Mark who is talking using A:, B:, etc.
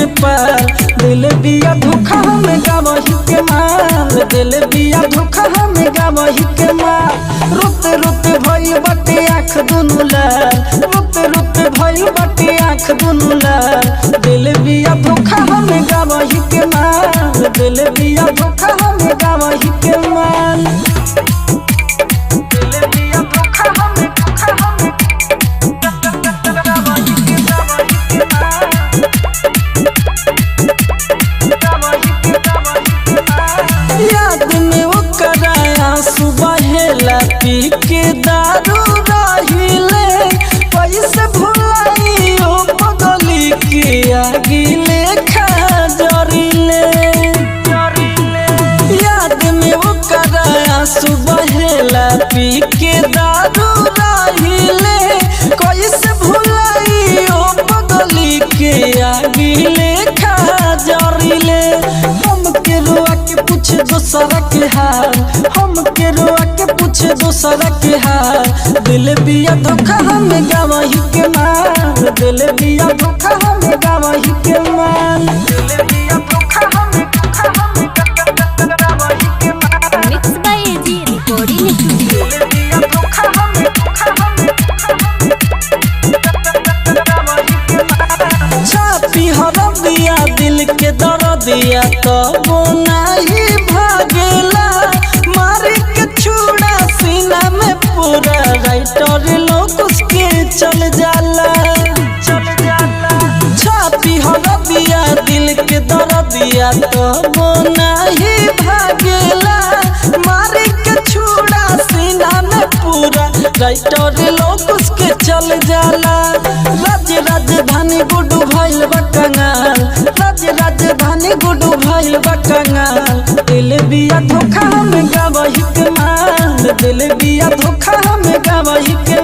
A: नेपाल। दिल बिया धोखा हमें गावही के माल, दिल बिया धोखा हमें गावही के माल। रोते रोते भइल बाटे आँख दुनु लाल, रोते रोते भइल बाटे आँख दुनु लाल। दिल बिया धोखा हमें गावही के माल, दिल बिया धोखा हमें गावही के माल। दिल बिया धोखा हमें याद में वो कराया सुबह हेला पी के दारू रहिले। पैसे भुलाई ओ बदली के आगिले खा जरिले। याद में वो कराया सुबह हेला पी के दारू रहिले। कैसे भुलाई ओ बदली के आगिले खा जरिले। हमके रोआ के पूछे दोसरा के हाल, हमके रोआ के पूछे दोसरा के हाल। दिल बिया धोखा हमें गावही के माल, दिल बिया धोखा हमें गावही के माल। दिल बिया धोखा हमें गावही के माल।
B: Mix by AG recording studio.
A: दिल बिया धोखा हमें छापी हर दिया दिल के दर दिया तो वो नहीं भागेला। मारी के छुड़ा सीना में पूरा राइटर लोग उसके चल जाला। छापी हर दिया दिल के दर दिया तो वो नहीं भागेला। मारी के छुड़ा सीना में पूरा राइटर लोग उसके चल जाला। राज्य राजधानी गुडू भइल बा कंगाल, राज्य राजधानी गुडू भइल बा कंगाल। दिल बिया धोखा हमें गावही के माल, दिल बिया धोखा हमें गावही के